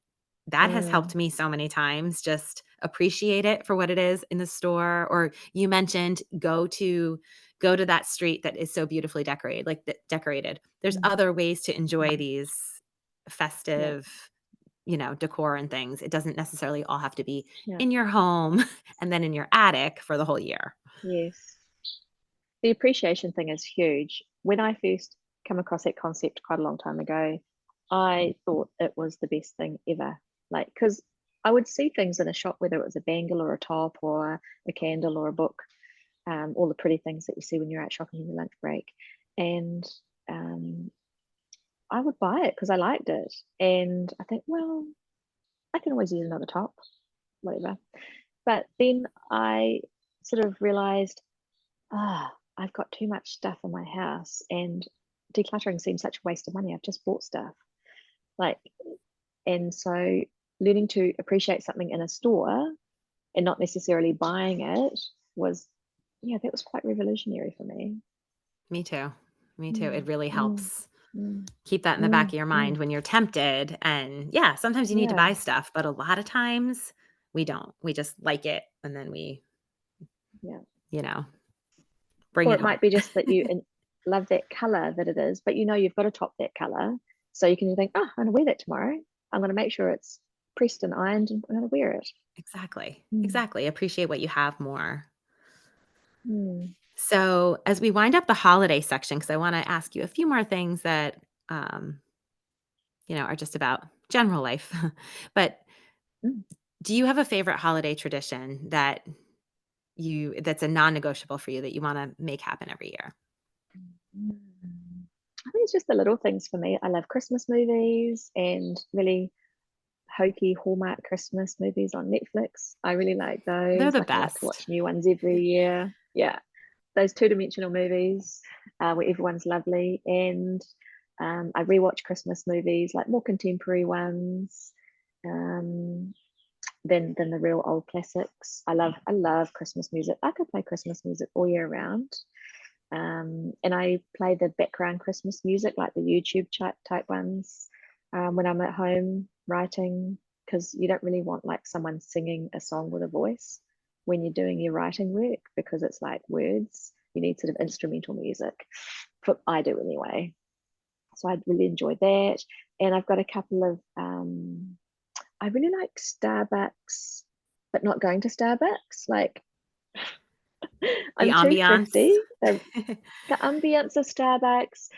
Speaker 1: that has helped
Speaker 2: Mm.
Speaker 1: me so many times. Just appreciate it for what it is in the store. Or you mentioned go to that street that is so beautifully decorated, like decorated. There's
Speaker 2: Mm.
Speaker 1: other ways to enjoy
Speaker 2: Mm.
Speaker 1: these
Speaker 2: Yeah.
Speaker 1: festive, decor and things. It doesn't necessarily all have to be
Speaker 2: Yeah.
Speaker 1: in your home and then in your attic for the whole year.
Speaker 2: Yes. The appreciation thing is huge. When I first come across that concept quite a long time ago, I thought it was the best thing ever. Like, because I would see things in a shop, whether it was a bangle or a top or a candle or a book, all the pretty things that you see when you're out shopping in your lunch break. And um, I would buy it because I liked it. And I think, well, I can always use another top, whatever. But then I sort of realized, I've got too much stuff in my house and decluttering seems such a waste of money. I've just bought stuff. Like, and so learning to appreciate something in a store and not necessarily buying it was, yeah, that was quite revolutionary for me.
Speaker 1: Me too. Me too. It
Speaker 2: Mm.
Speaker 1: really
Speaker 2: Mm.
Speaker 1: helps
Speaker 2: Mm.
Speaker 1: keep that in the back
Speaker 2: Mm.
Speaker 1: of your mind
Speaker 2: Mm.
Speaker 1: when you're tempted. And yeah, sometimes you need to
Speaker 2: Yeah.
Speaker 1: buy stuff, but a lot of times we don't. We just like it and then we,
Speaker 2: Yeah.
Speaker 1: you know, bring
Speaker 2: Or
Speaker 1: it
Speaker 2: it
Speaker 1: home.
Speaker 2: might be just that you love that color that it is, but you know you've got to top that color. So you can think, oh, I'm going to wear that tomorrow. I'm going to make sure it's pressed and ironed and I'm going to wear it.
Speaker 1: Exactly.
Speaker 2: Mm.
Speaker 1: Exactly. Appreciate what you have more.
Speaker 2: Mm.
Speaker 1: So, as we wind up the holiday section, because I want to ask you a few more things that, um, are just about general life. But
Speaker 2: Mm.
Speaker 1: do you have a favorite holiday tradition that's a non-negotiable for you that you want to make happen every year?
Speaker 2: Mm. I think it's just the little things for me. I love Christmas movies and really hokey Hallmark Christmas movies on Netflix. I really like
Speaker 1: They're
Speaker 2: those.
Speaker 1: the
Speaker 2: Like I like to
Speaker 1: best.
Speaker 2: watch new ones every year. Yeah, those two-dimensional movies where everyone's lovely. And I rewatch Christmas movies, like more contemporary ones, um, than the real old classics. I love Christmas music. I could play Christmas music all year round. And I play the background Christmas music, like the YouTube type ones, when I'm at home writing, because you don't really want like someone singing a song with a voice when you're doing your writing work, because it's like words. You need sort of instrumental music. I do anyway. So I really enjoy that. And I've got a couple of I really like Starbucks, but not going to Starbucks. Like
Speaker 1: The
Speaker 2: I'm too
Speaker 1: ambiance.
Speaker 2: thrifty. The ambience of Starbucks,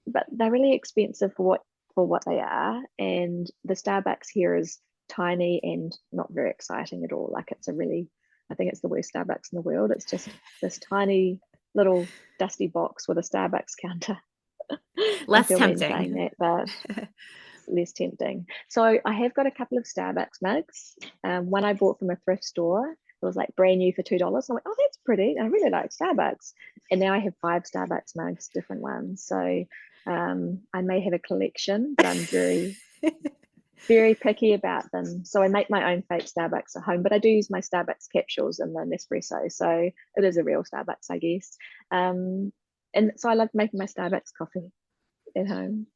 Speaker 2: but they're really expensive for what they are. And the Starbucks here is tiny and not very exciting at all. Like it's a really, I think it's the worst Starbucks in the world. It's just this tiny little dusty box with a Starbucks counter. I
Speaker 1: Less
Speaker 2: feel mean saying
Speaker 1: tempting.
Speaker 2: that, but it's less tempting. So I have got a couple of Starbucks mugs. One I bought from a thrift store. It was like brand new for $2. I'm like, oh, that's pretty. I really like Starbucks. And now I have 5 Starbucks mugs, different ones. So I may have a collection, but I'm very, very picky about them. So I make my own fake Starbucks at home, but I do use my Starbucks capsules in the Nespresso. So it is a real Starbucks, I guess. Um, and so I love making my Starbucks coffee at home.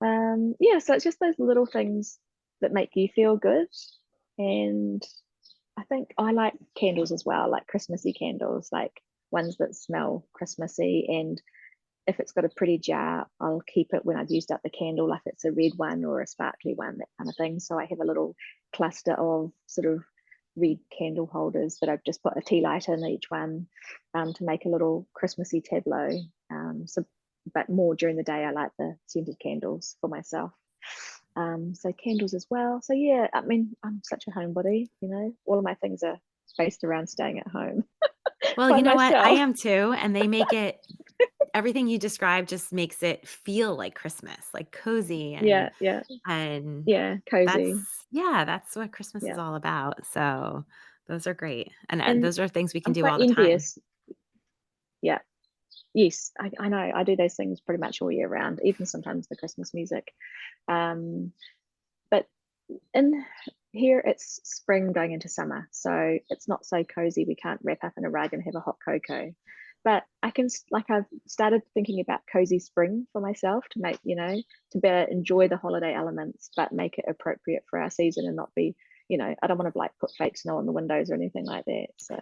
Speaker 2: Yeah, so it's just those little things that make you feel good. And I think I like candles as well, like Christmassy candles, like ones that smell Christmassy. And if it's got a pretty jar, I'll keep it when I've used up the candle, like it's a red one or a sparkly one, that kind of thing. So I have a little cluster of sort of red candle holders that I've just put a tea light in each one, to make a little Christmassy tableau. So, but more during the day, I like the scented candles for myself. So candles as well. So yeah, I mean, I'm such a homebody, all of my things are based around staying at home
Speaker 1: Well,
Speaker 2: by
Speaker 1: you know what? I
Speaker 2: myself.
Speaker 1: am too, and they make it everything you described just makes it feel like Christmas, like cozy
Speaker 2: Yeah, yeah,
Speaker 1: and
Speaker 2: yeah, cozy.
Speaker 1: that's what Christmas is
Speaker 2: Yeah.
Speaker 1: all about. So, those are great, and
Speaker 2: And
Speaker 1: those are things we can
Speaker 2: I'm
Speaker 1: do
Speaker 2: quite
Speaker 1: all the time.
Speaker 2: envious. Yeah. Yes, I know. I do those things pretty much all year round, even sometimes the Christmas music. Um, but in here, it's spring going into summer. So it's not so cozy. We can't wrap up in a rug and have a hot cocoa. But like, I've started thinking about cozy spring for myself to make, to better enjoy the holiday elements, but make it appropriate for our season and not be, I don't want to like put fake snow on the windows or anything like that. So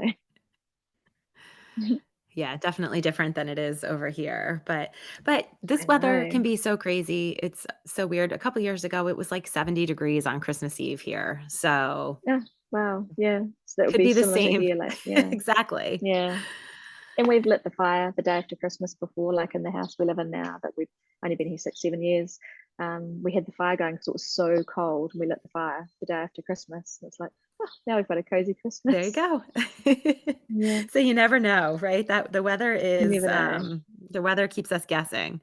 Speaker 1: Yeah, definitely different than it is over here, but
Speaker 2: I
Speaker 1: this weather can
Speaker 2: know.
Speaker 1: be so crazy. It's so weird. A couple years ago, it was like 70 degrees on Christmas Eve here. So,
Speaker 2: Yeah. Wow. Yeah. So that would
Speaker 1: could
Speaker 2: be
Speaker 1: be the
Speaker 2: similar to
Speaker 1: same.
Speaker 2: here. Like, yeah.
Speaker 1: Exactly.
Speaker 2: Yeah. And we've lit the fire the day after Christmas before, like in the house we live in now, that we've only been here 6, 7 years. We had the fire going because it was so cold, and we lit the fire the day after Christmas. And it's like, oh, now we've got a cozy
Speaker 1: There you
Speaker 2: Christmas.
Speaker 1: go.
Speaker 2: Yeah,
Speaker 1: So you never know, right? That
Speaker 2: you never know.
Speaker 1: the weather keeps us guessing.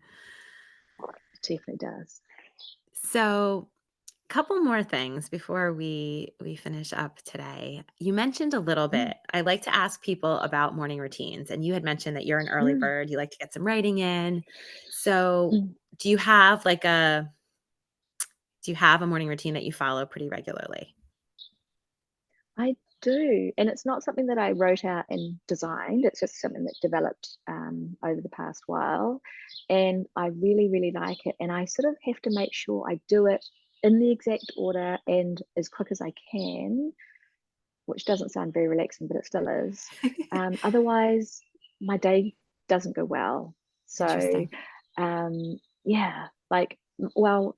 Speaker 2: It definitely does.
Speaker 1: So, couple more things before we finish up today. You mentioned a little
Speaker 2: Mm,
Speaker 1: bit. I like to ask people about morning routines, and you had mentioned that you're an early
Speaker 2: mm,
Speaker 1: bird. You like to get some writing in. So,
Speaker 2: mm.
Speaker 1: do you have like a do you have a morning routine that you follow pretty regularly?
Speaker 2: I do. And it's not something that I wrote out and designed. It's just something that developed over the past while. And I really, really like it. And I sort of have to make sure I do it in the exact order and as quick as I can, which doesn't sound very relaxing, but it still is. Otherwise, my day doesn't go well. So,
Speaker 1: Interesting.
Speaker 2: yeah, like, well,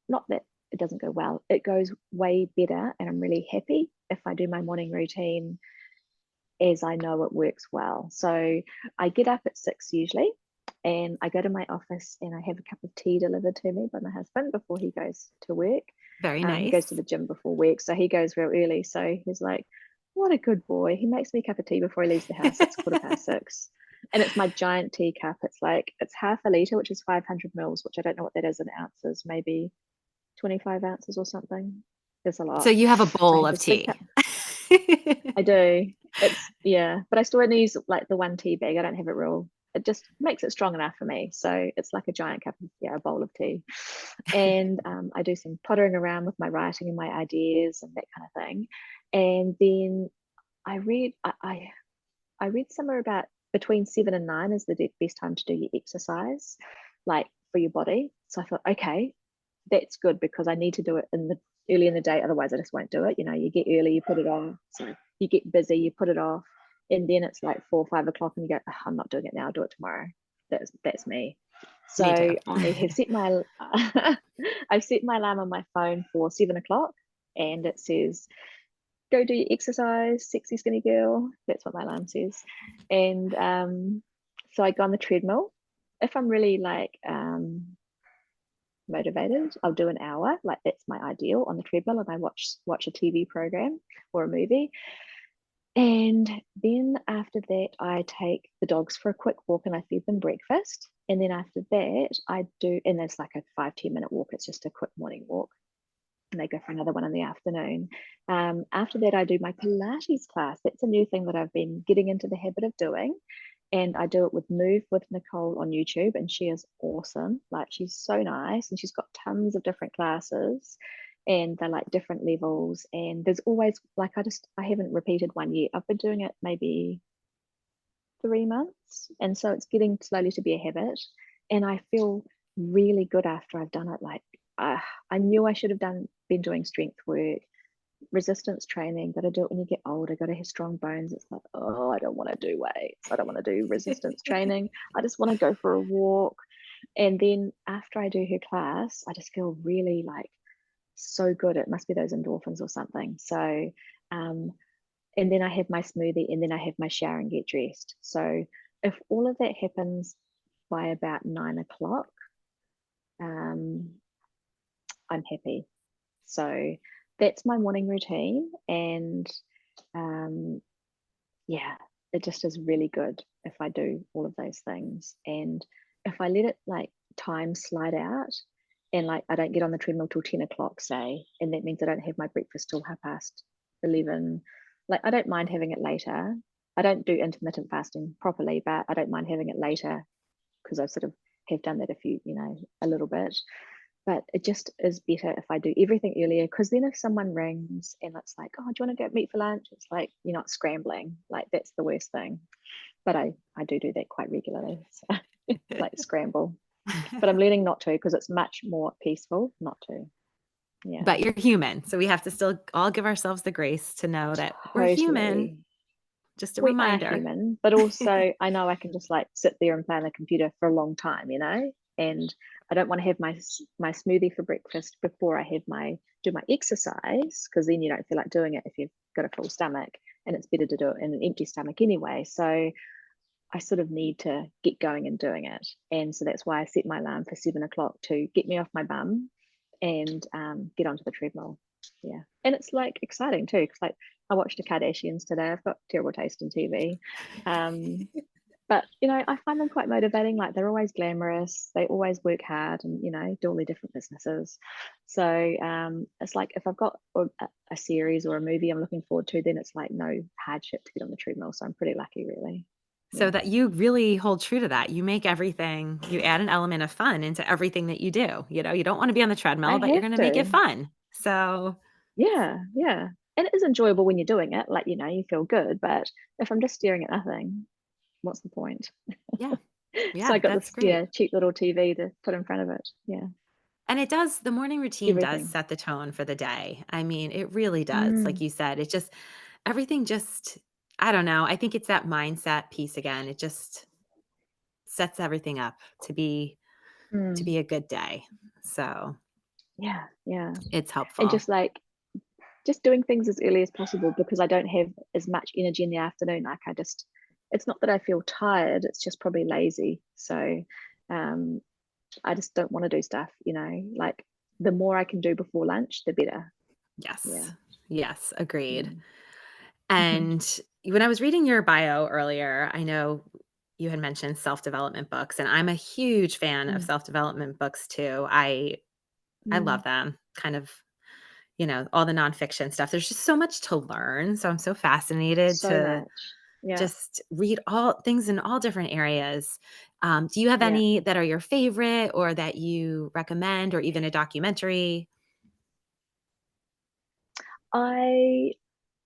Speaker 2: not that it doesn't go well, it goes way better. And I'm really happy if I do my morning routine as I know it works well. So I get up at 6 usually, and I go to my office and I have a cup of tea delivered to me by my husband before he goes to work.
Speaker 1: Very
Speaker 2: He goes to
Speaker 1: nice.
Speaker 2: the gym before work, so he goes real early. So he's like, "What a good boy! He makes me a cup of tea before he leaves the house. It's 6:15, and it's my giant teacup. It's half a liter, which is 500 mils, which I don't know what that is in ounces. Maybe 25 ounces or something. There's a
Speaker 1: So
Speaker 2: lot.
Speaker 1: you have a
Speaker 2: So I
Speaker 1: bowl
Speaker 2: have
Speaker 1: of
Speaker 2: this big
Speaker 1: tea.
Speaker 2: cup. I do. It's yeah, but I still only use like the one tea bag. I don't have it real. It just makes it strong enough for me. So it's like a giant cup of a bowl of tea. And I do some pottering around with my writing and my ideas and that kind of thing. And then I read somewhere about between 7 and 9 is the best time to do your exercise, like for your body. So I thought, okay, that's good because I need to do it in the early in the day. Otherwise, I just won't do it. You get early, you put it on. So you get busy, you put it off, and then it's like 4 or 5 o'clock, and you go, oh, I'm not doing it now. I'll do it tomorrow. That's me.
Speaker 1: Me too.
Speaker 2: So I have set my I've set my alarm on my phone for 7 o'clock, and it says, "Go do your exercise, sexy skinny girl." That's what my alarm says. And so I go on the treadmill. If I'm really like motivated, I'll do an hour. Like that's my ideal on the treadmill, and I watch a TV program or a movie. And then after that, I take the dogs for a quick walk and I feed them breakfast. And then after that, I do, and it's like a 5-10 minute walk. It's just a quick morning walk. And they go for another one in the afternoon. After that, I do my Pilates class. That's a new thing that I've been getting into the habit of doing. And I do it with Move with Nicole on YouTube. And she is awesome. Like, she's so nice. And she's got tons of different classes, and they're like different levels. And there's always like, I haven't repeated one yet. I've been doing it maybe 3 months, and so it's getting slowly to be a habit. And I feel really good after I've done it. Like, I knew I should have been doing strength work, resistance training. Got to do it when you get older. Got to have strong bones. It's like, oh, I don't want to do weights, I don't want to do resistance training, I just want to go for a walk. And then after I do her class, I just feel really like so good. It must be those endorphins or something. So um and then I have my smoothie, and then I have my shower and get dressed. So if all of that happens by about 9 o'clock, um I'm happy. So that's my morning routine. And um yeah, it just is really good if I do all of those things. And if I let it like time slide out, and like I don't get on the treadmill till 10 o'clock, say, and that means I don't have my breakfast till 11:30. Like, I don't mind having it later. I don't do intermittent fasting properly, but I don't mind having it later because I sort of have done that a little bit. But it just is better if I do everything earlier, because then if someone rings and it's like, oh, do you want to go meet for lunch? It's like you're not scrambling. Like, that's the worst thing. But I do that quite regularly. So like scramble. But I'm learning not to, because it's much more peaceful not to. Yeah.
Speaker 1: But you're human, so we have to still all give ourselves the grace to know that we're human.
Speaker 2: Totally.
Speaker 1: Just a
Speaker 2: We are
Speaker 1: reminder.
Speaker 2: human, but also I know I can just like sit there and play on the computer for a long time. And I don't want to have my smoothie for breakfast before I have my do my exercise, because then you don't feel like doing it if you've got a full stomach, and it's better to do it in an empty stomach anyway. So I sort of need to get going and doing it. And so that's why I set my alarm for 7 o'clock to get me off my bum and get onto the treadmill. Yeah. And it's like exciting too, because like I watched the Kardashians today. I've got terrible taste in TV. Um, but I find them quite motivating. Like, they're always glamorous, they always work hard, and do all their different businesses. So it's like, if I've got a series or a movie I'm looking forward to, then it's like no hardship to get on the treadmill. So I'm pretty lucky, really.
Speaker 1: So
Speaker 2: Yeah.
Speaker 1: that you really hold true to that. You add an element of fun into everything that you do. You don't want to be on the
Speaker 2: I
Speaker 1: treadmill, but you're
Speaker 2: have
Speaker 1: going to make it
Speaker 2: to.
Speaker 1: fun. So,
Speaker 2: Yeah, yeah. And it is enjoyable when you're doing it. Like, you feel good. But if I'm just staring at nothing, what's the point?
Speaker 1: yeah.
Speaker 2: So I
Speaker 1: Yeah,
Speaker 2: got
Speaker 1: that's
Speaker 2: this,
Speaker 1: great.
Speaker 2: yeah, cheap little TV to put in front of it. Yeah,
Speaker 1: And the morning routine does
Speaker 2: everything.
Speaker 1: set the tone for the day. I mean, it really does. Like
Speaker 2: Mm,
Speaker 1: you said, everything just, I don't know. I think it's that mindset piece again. It just sets everything up to
Speaker 2: mm,
Speaker 1: be a good day. So
Speaker 2: yeah, yeah.
Speaker 1: it's
Speaker 2: And
Speaker 1: helpful.
Speaker 2: just doing things as early as possible, because I don't have as much energy in the afternoon. Like, it's not that I feel tired, it's just probably lazy. So um, I just don't want to do stuff. Like, the more I can do before lunch, the better. Yeah.
Speaker 1: Yes. Yes. Agreed.
Speaker 2: Mm.
Speaker 1: And when I was reading your bio earlier, I know you had mentioned self-development books, and I'm a huge fan of
Speaker 2: Mm.
Speaker 1: self-development books too. I love
Speaker 2: Mm.
Speaker 1: them. Kind of, all the nonfiction stuff. There's just so much to learn. So I'm so fascinated
Speaker 2: So
Speaker 1: to
Speaker 2: much. Yeah.
Speaker 1: just read all things in all different areas. Do you have
Speaker 2: Yeah.
Speaker 1: any that are your favorite or that you recommend, or even a documentary?
Speaker 2: I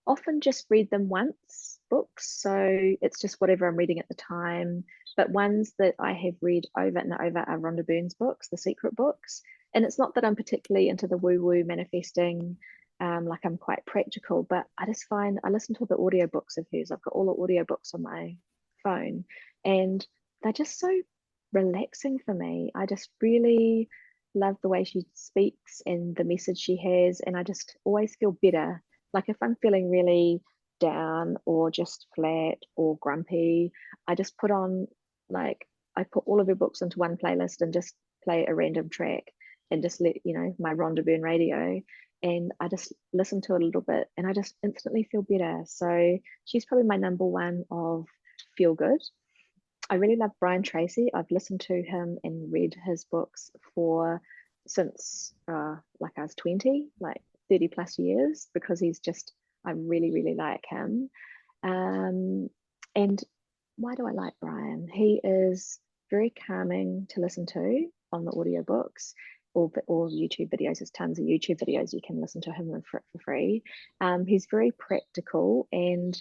Speaker 2: often just read them once, books. So it's just whatever I'm reading at the time. But ones that I have read over and over are Rhonda Byrne's books, the secret books. And it's not that I'm particularly into the woo woo manifesting, like, I'm quite practical, but I just find I listen to the audiobooks of hers. I've got all the audiobooks on my phone, and they're just so relaxing for me. I just really love the way she speaks and the message she has, and I just always feel better. Like if I'm feeling really down or just flat or grumpy, I just put on, like, I put all of her books into one playlist and just play a random track and just let, my Rhonda Byrne radio, and I just listen to it a little bit and I just instantly feel better. So she's probably my number one of feel good. I really love Brian Tracy. I've listened to him and read his books for since like I was 20, like 30 plus years, because he's just, I really, really like him. Um, and why do I like Brian? He is very calming to listen to on the audiobooks or YouTube videos. There's tons of YouTube videos you can listen to him for free. He's very practical, and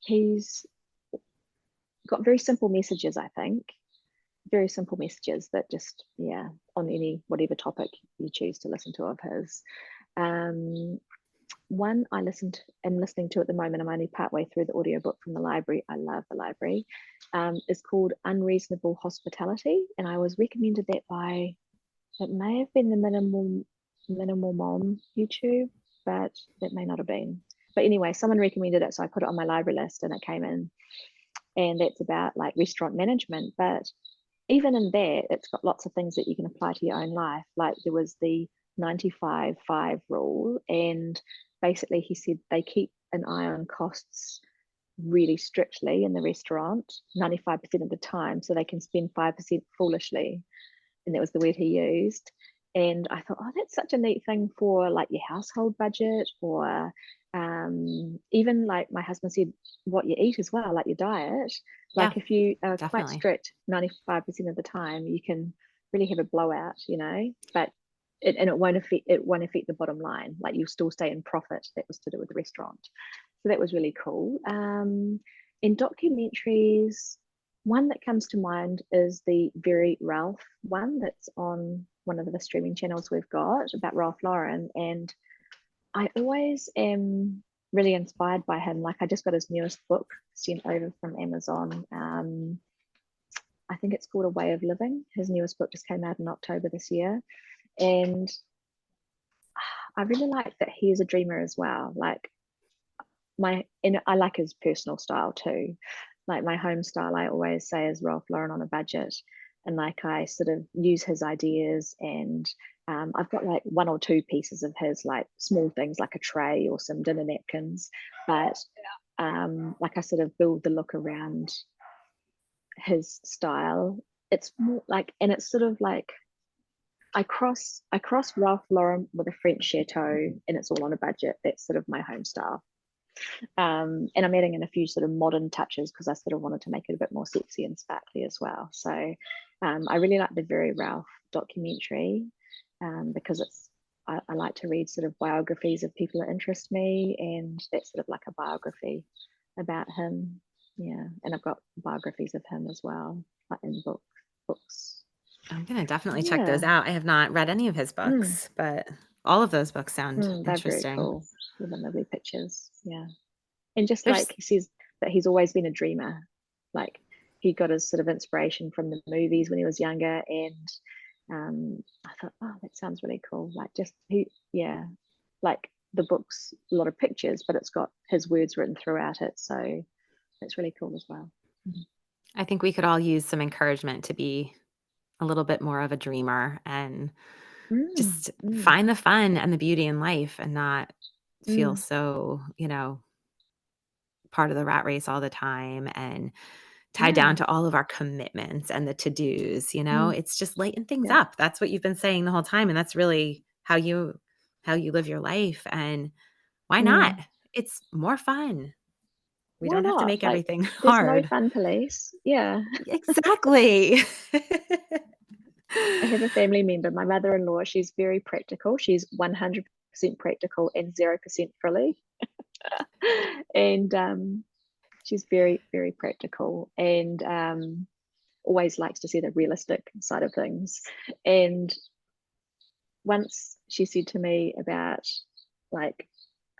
Speaker 2: he's got very simple messages, I think. Very simple messages that just, yeah, on any, whatever topic you choose to listen to of his. Um, One I am listening to at the moment, I'm only partway through the audiobook from the library. I love the library. Is called Unreasonable Hospitality. And I was recommended that by, it may have been the Minimal Mom YouTube, but that may not have been. But anyway, someone recommended it, so I put it on my library list and it came in. And that's about like restaurant management. But even in that, it's got lots of things that you can apply to your own life. Like there was the 95/5 rule, and basically he said they keep an eye on costs really strictly in the restaurant 95% of the time, so they can spend 5% foolishly. And that was the word he used. And I thought, oh, that's such a neat thing for like your household budget, or even like my husband said, what you eat as well, like your diet.
Speaker 1: Yeah,
Speaker 2: Like if you are quite
Speaker 1: definitely.
Speaker 2: strict 95% of the time, you can really have a blowout, but it won't affect the bottom line. Like you'll still stay in profit. That was to do with the restaurant. So that was really cool. In documentaries, one that comes to mind is the Very Ralph one that's on one of the streaming channels we've got about Ralph Lauren. And I always am really inspired by him. Like I just got his newest book sent over from Amazon. I think it's called A Way of Living. His newest book just came out in October this year. And I really like that he is a dreamer as well. Like and I like his personal style too. Like my home style, I always say is Ralph Lauren on a budget, and like I sort of use his ideas, and I've got like one or two pieces of his, like small things like a tray or some dinner napkins, but like I sort of build the look around his style. It's more like, and it's sort of like I cross Ralph Lauren with a French chateau, and it's all on a budget. That's sort of my home style. And I'm adding in a few sort of modern touches because I sort of wanted to make it a bit more sexy and sparkly as well. So I really like the Very Ralph documentary, because I like to read sort of biographies of people that interest me, and that's sort of like a biography about him. Yeah, and I've got biographies of him as well, like in books.
Speaker 1: I'm gonna definitely check those
Speaker 2: Yeah,
Speaker 1: out. I have not read any of his
Speaker 2: mm,
Speaker 1: books, but all of those books sound
Speaker 2: they're very
Speaker 1: interesting.
Speaker 2: cool with the lovely pictures. Yeah. And just like
Speaker 1: There's
Speaker 2: he says that he's always been a dreamer. Like he got his sort of inspiration from the movies when he was younger, and I thought, oh, that sounds really cool. Like just yeah, like the book's a lot of pictures, but it's got his words written throughout it, so that's really cool as well.
Speaker 1: I think we could all use some encouragement to be a little bit more of a dreamer and
Speaker 2: Mm,
Speaker 1: just
Speaker 2: mm,
Speaker 1: find the fun and the beauty in life and not feel
Speaker 2: mm,
Speaker 1: so, part of the rat race all the time and tied down
Speaker 2: yeah,
Speaker 1: to all of our commitments and the to-dos.
Speaker 2: mm,
Speaker 1: It's just lighten things
Speaker 2: yeah,
Speaker 1: up. That's what you've been saying the whole time, and that's really how you live your life, and why not?
Speaker 2: mm.
Speaker 1: It's more fun. We
Speaker 2: Why
Speaker 1: don't have to
Speaker 2: not?
Speaker 1: make
Speaker 2: Like,
Speaker 1: everything
Speaker 2: there's no
Speaker 1: hard.
Speaker 2: fun police. Yeah.
Speaker 1: Exactly.
Speaker 2: I have a family member, my mother-in-law, she's very practical. She's 100% practical and 0% frilly. And she's very, very practical, and always likes to see the realistic side of things. And once she said to me about, like,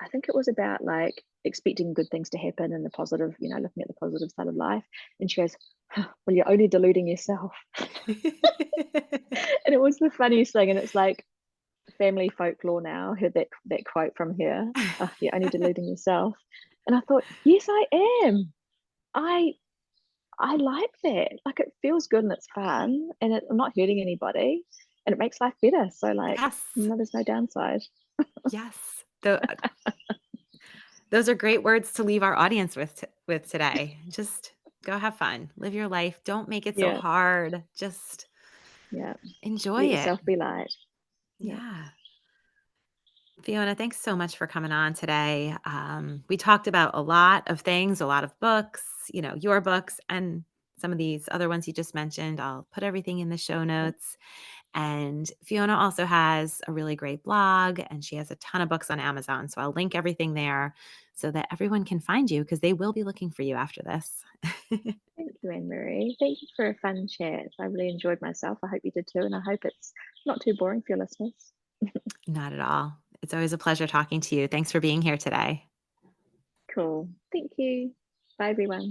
Speaker 2: I think it was about like expecting good things to happen and the positive, looking at the positive side of life. And she goes, "Huh, well, you're only deluding yourself." And it was the funniest thing, and it's like family folklore now, heard that quote from her, "Oh, you're only deluding yourself." And I thought, "Yes, I am. I I like that. Like, it feels good and it's fun, and I'm not hurting anybody, and it makes life better, so, like,
Speaker 1: Yes,
Speaker 2: there's no downside."
Speaker 1: yes. Those are great words to leave our audience with today. Just go have fun, live your life, don't make it so
Speaker 2: Yeah,
Speaker 1: hard, just
Speaker 2: yeah.
Speaker 1: enjoy
Speaker 2: Let
Speaker 1: it.
Speaker 2: yourself be light. Yeah.
Speaker 1: Yeah. Fiona, thanks so much for coming on today. We talked about a lot of things, a lot of books, your books and some of these other ones you just mentioned. I'll put everything in the show
Speaker 2: Cool.
Speaker 1: notes. And Fiona also has a really great blog and she has a ton of books on Amazon. So I'll link everything there so that everyone can find you because they will be looking for you after this.
Speaker 2: Thank you, Anne-Marie. Thank you for a fun chat. I really enjoyed myself. I hope you did too, and I hope it's not too boring for your listeners.
Speaker 1: Not at all. It's always a pleasure talking to you. Thanks for being here today.
Speaker 2: Cool. Thank you. Bye, everyone.